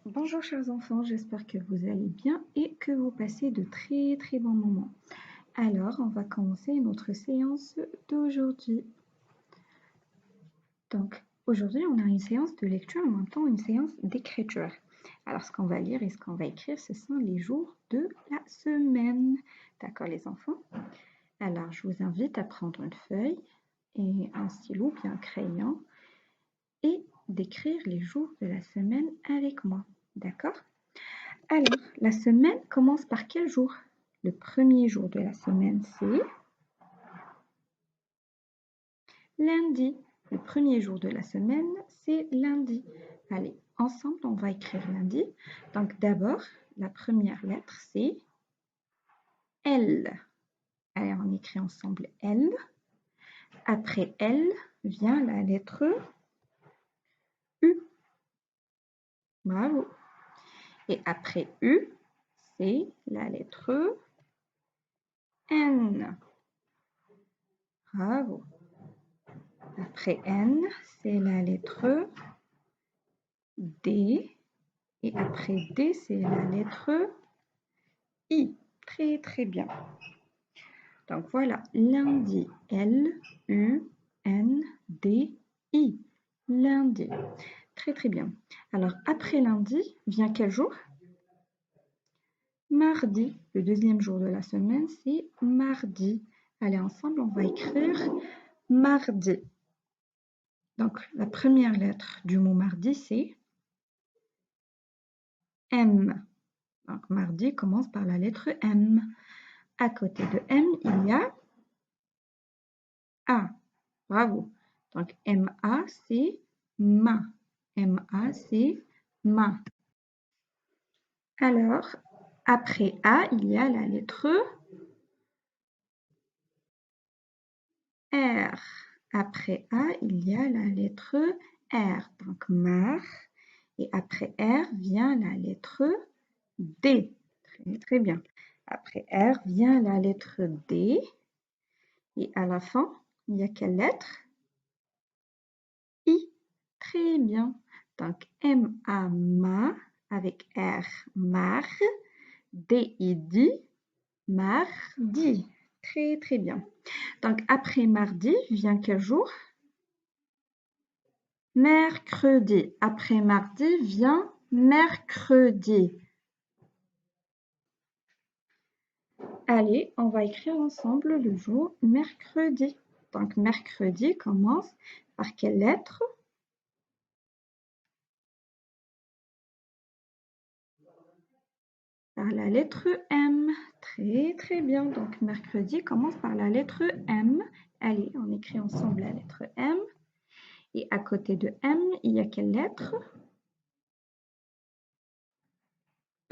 Bonjour chers enfants, j'espère que vous allez bien et que vous passez de très bons moments. Alors, on va commencer notre séance d'aujourd'hui. Donc, aujourd'hui, on a une séance de lecture et en même temps une séance d'écriture. Alors, ce qu'on va lire et ce qu'on va écrire, ce sont les jours de la semaine. D'accord les enfants? Alors, je vous invite à prendre une feuille et un stylo, bien un crayon, et d'écrire les jours de la semaine avec moi. D'accord? Alors, la semaine commence par quel jour? Le premier jour de la semaine, c'est lundi. Le premier jour de la semaine, c'est lundi. Allez, ensemble, on va écrire lundi. Donc, d'abord, la première lettre, c'est L. Allez, on écrit ensemble L. Après L vient la lettre U. Bravo. Et après U, c'est la lettre N. Bravo. Après N, c'est la lettre D. Et après D, c'est la lettre I. Très bien. Donc voilà, lundi, L, U, N, D, I. Lundi. Très bien. Alors après lundi, vient quel jour? Mardi. Le deuxième jour de la semaine, c'est mardi. Allez, ensemble, on va écrire mardi. Donc la première lettre du mot mardi, c'est M. Donc mardi commence par la lettre M. À côté de M, il y a A. Bravo. Donc M-A, c'est ma. M-A, c'est ma. Alors, après A, il y a la lettre R. Après A, il y a la lettre R. Donc mar. Et après R vient la lettre D. Très bien. Après R vient la lettre D. Et à la fin, il y a quelle lettre? I. Très bien. Donc M-A, ma, avec R, mar, D-I-D, mardi. Très bien. Donc après mardi, vient quel jour? Mercredi. Après mardi, vient mercredi. Allez, on va écrire ensemble le jour mercredi. Donc mercredi commence par quelle lettre? Par la lettre M. Très bien. Donc mercredi commence par la lettre M. Allez, on écrit ensemble la lettre M. Et à côté de M, il y a quelle lettre?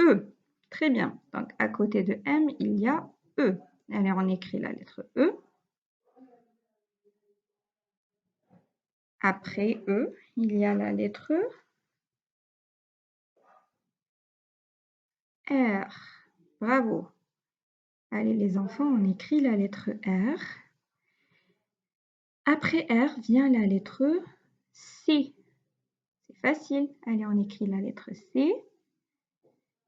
E. Très bien. Donc à côté de M, il y a E. Allez, on écrit la lettre E. Après E, il y a la lettre R. Bravo. Allez les enfants, on écrit la lettre R. Après R vient la lettre C. C'est facile. Allez, on écrit la lettre C.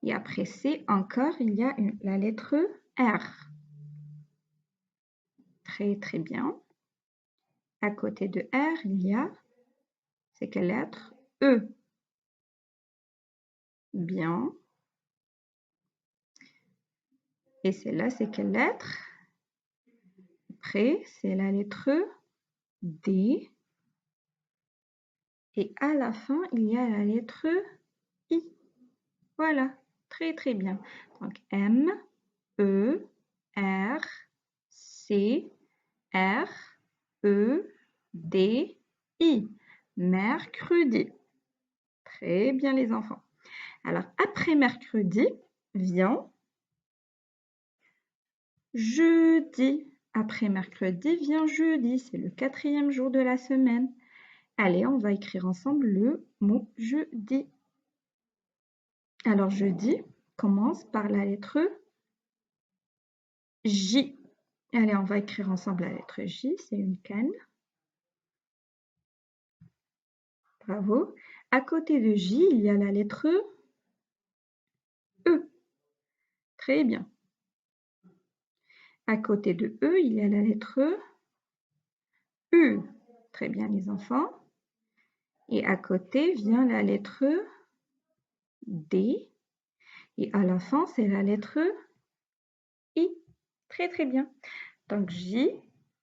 Et après C, encore, il y a la lettre R. Très bien. À côté de R, il y a, c'est quelle lettre? E. Bien. Et celle-là, c'est quelle lettre? Après, c'est la lettre D. Et à la fin, il y a la lettre I. Voilà, très bien. Donc M, E, R, C, R, E, D, I. Mercredi. Très bien les enfants. Alors après mercredi vient jeudi. Après mercredi vient jeudi. C'est le quatrième jour de la semaine. Allez, on va écrire ensemble le mot jeudi. Alors jeudi commence par la lettre J. Allez, on va écrire ensemble la lettre J. C'est une canne. Bravo. À côté de J, il y a la lettre Très bien. À côté de E, il y a la lettre U. Très bien, les enfants. Et à côté vient la lettre D. Et à la fin, c'est la lettre I. Très, très bien. Donc, J,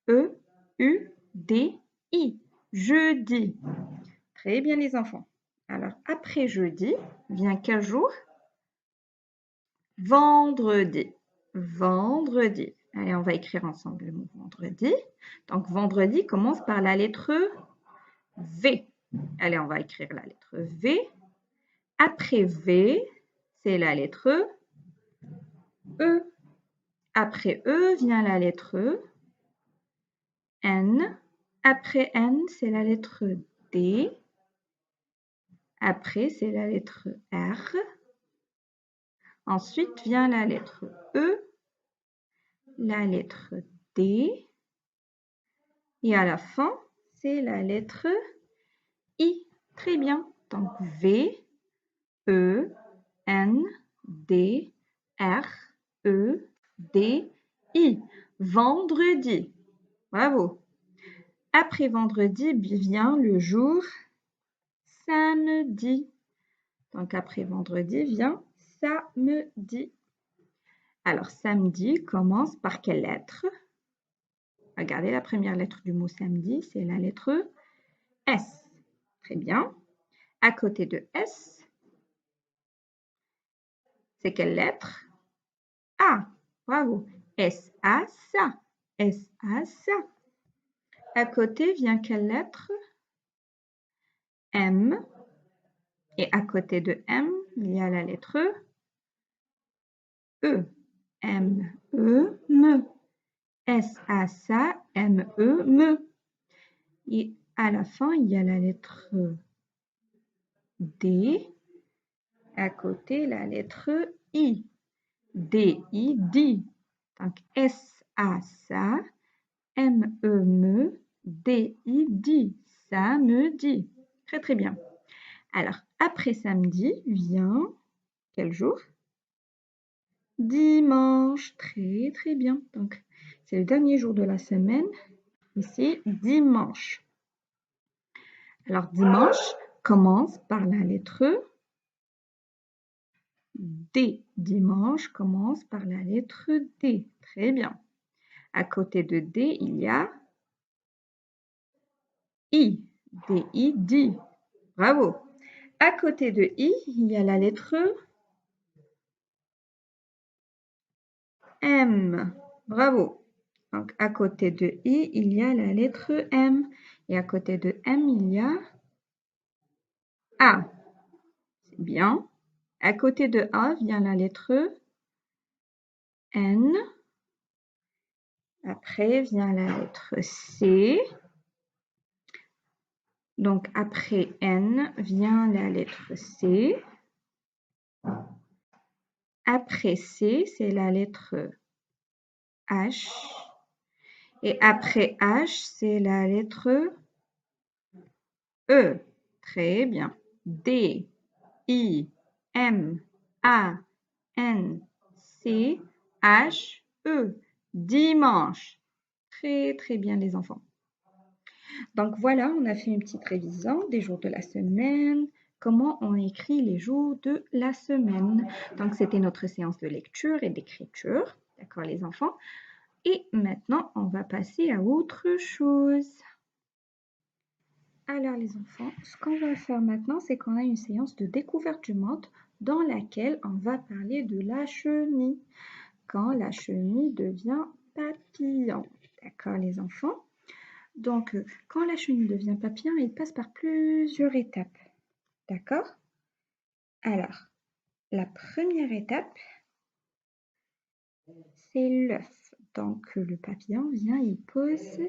E, U, D, I. Jeudi. Très bien, les enfants. Alors, après jeudi, vient quel jour? Vendredi. Vendredi. Allez, on va écrire ensemble le mot vendredi. Donc, vendredi commence par la lettre V. Allez, on va écrire la lettre V. Après V, c'est la lettre E. Après E vient la lettre N. Après N, c'est la lettre D. Après, c'est la lettre R. Ensuite vient la lettre E, la lettre D. Et à la fin, c'est la lettre I. Très bien. Donc, V, E, N, D, R, E, D, I. Vendredi. Bravo. Après vendredi vient le jour samedi. Donc, après vendredi vient samedi. Alors, samedi commence par quelle lettre? Regardez la première lettre du mot samedi, c'est la lettre S. Très bien. À côté de S, c'est quelle lettre? A. Bravo. S-A, ça. S-A, ça. À côté vient quelle lettre? M. Et à côté de M, il y a la lettre E. M, E, me. S-A, ça. M, E, me. Et à la fin, il y a la lettre D. À côté, la lettre I. D-I, di. Donc, S-A, ça. M-E, me. D-I, di. Ça me dit. Très, très bien. Alors, après samedi vient quel jour? Dimanche. Très, très bien. Donc, c'est le dernier jour de la semaine. Ici, dimanche. Alors, dimanche commence par la lettre D. Dimanche commence par la lettre D. Très bien. À côté de D, il y a I. D-I, di. Bravo. À côté de I, il y a la lettre M. Bravo. Donc, à côté de I, il y a la lettre M. Et à côté de M, il y a A. C'est bien. À côté de A vient la lettre N. Après vient la lettre C. Donc, après N vient la lettre C. Après C, c'est la lettre H. Et après H, c'est la lettre E. Très bien. D, I, M, A, N, C, H, E. Dimanche. Très, très bien, les enfants. Donc voilà, on a fait une petite révision des jours de la semaine, comment on écrit les jours de la semaine. Donc c'était notre séance de lecture et d'écriture. D'accord, les enfants? Et maintenant, on va passer à autre chose. Alors les enfants, ce qu'on va faire maintenant, c'est qu'on a une séance de découverte du monde dans laquelle on va parler de la chenille. Quand la chenille devient papillon. D'accord les enfants? Donc, quand la chenille devient papillon, il passe par plusieurs étapes. D'accord? Alors, la première étape, c'est l'œuf. Donc, le papillon vient, il pose,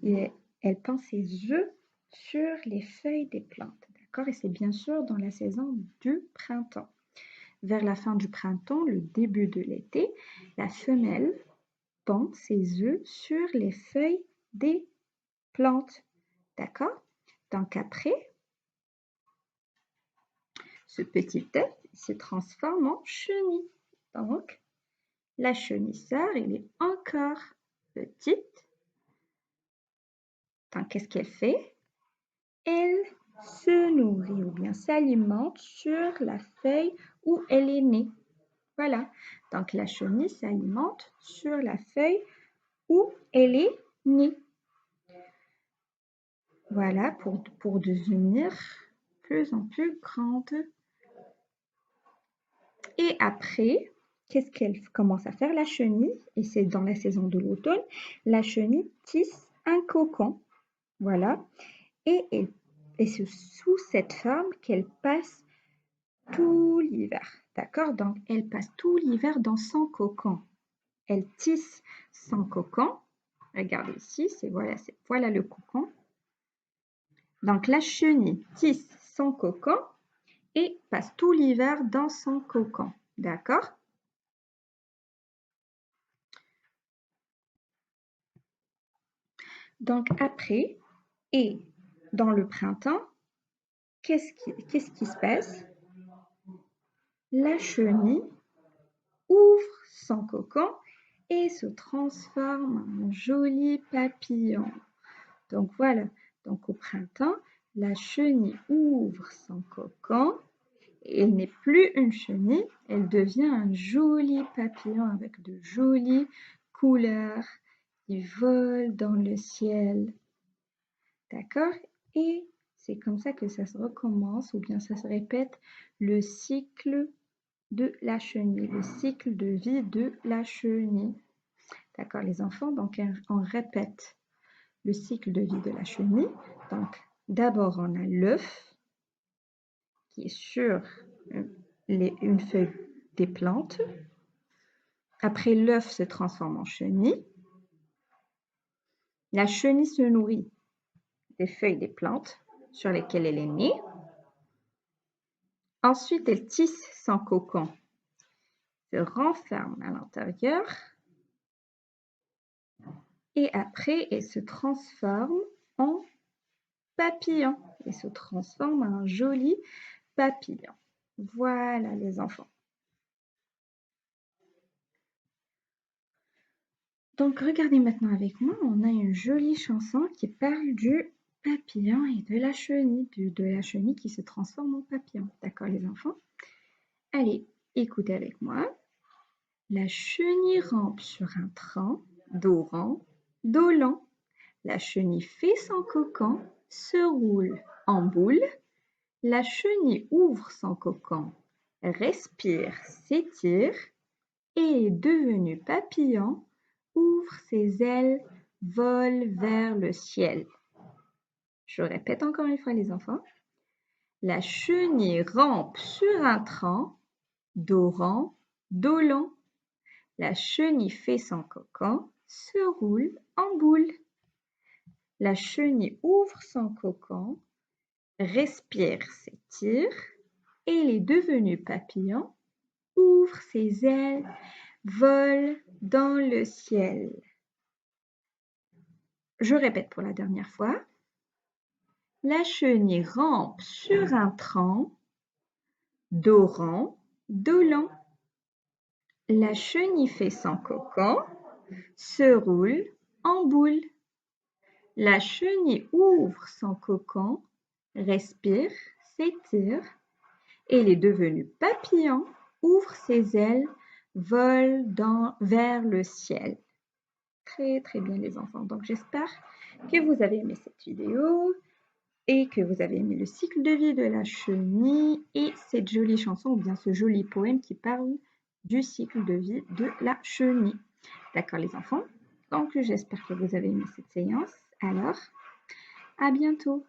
elle pond ses œufs sur les feuilles des plantes. D'accord? Et c'est bien sûr dans la saison du printemps. Vers la fin du printemps, le début de l'été, la femelle pond ses œufs sur les feuilles des plantes. D'accord? Donc après, ce petit œuf se transforme en chenille. Donc, La chenille sort, elle est encore petite. Donc, qu'est-ce qu'elle fait? Elle se nourrit ou bien s'alimente sur la feuille où elle est née. Voilà. Donc, la chenille s'alimente sur la feuille où elle est née. Voilà, pour devenir plus en plus grande. Et après, qu'est-ce qu'elle commence à faire, la chenille? Et c'est dans la saison de l'automne, la chenille tisse un cocon. Voilà. Et c'est sous cette forme qu'elle passe tout l'hiver. D'accord? Donc, elle passe tout l'hiver dans son cocon. Elle tisse son cocon. Regardez ici, voilà le cocon. Donc, la chenille tisse son cocon et passe tout l'hiver dans son cocon. D'accord? Donc, après, et dans le printemps, qu'est-ce qui se passe? La chenille ouvre son cocon et se transforme en joli papillon. Donc voilà, donc au printemps, la chenille ouvre son cocon et elle n'est plus une chenille, elle devient un joli papillon avec de jolies couleurs qui volent dans le ciel. D'accord? Et c'est comme ça que ça se recommence ou bien ça se répète le cycle de la chenille, le cycle de vie de la chenille. D'accord, les enfants? Donc, on répète le cycle de vie de la chenille. Donc, d'abord, on a l'œuf qui est sur une feuille des plantes. Après, l'œuf se transforme en chenille. La chenille se nourrit des feuilles des plantes sur lesquelles elle est née. Ensuite, elle tisse son cocon, se renferme à l'intérieur. Et après, elle se transforme en papillon. Elle se transforme en un joli papillon. Voilà les enfants. Donc regardez maintenant avec moi, on a une jolie chanson qui parle du papillon et de la chenille, de la chenille qui se transforme en papillon. D'accord les enfants? Allez, écoutez avec moi. La chenille rampe sur un tronc, dos rond, dos long. La chenille fait son cocon, se roule en boule. La chenille ouvre son cocon, respire, s'étire et est devenue papillon, ouvre ses ailes, vole vers le ciel. Je répète encore une fois les enfants. La chenille rampe sur un tronc, dos rond, dos long. La chenille fait son cocon, se roule en boule. La chenille ouvre son cocon, respire, s'étire et il est devenu papillon, ouvre ses ailes, vole dans le ciel. Je répète pour la dernière fois. La chenille rampe sur un tronc, dos rond, dos long. La chenille fait son cocon, se roule en boule. La chenille ouvre son cocon, respire, s'étire et il est devenu papillon, ouvre ses ailes, vole vers le ciel. Très très bien les enfants. Donc j'espère que vous avez aimé cette vidéo et que vous avez aimé le cycle de vie de la chenille et cette jolie chanson ou bien ce joli poème qui parle du cycle de vie de la chenille. D'accord les enfants? Donc j'espère que vous avez aimé cette séance. Alors, à bientôt!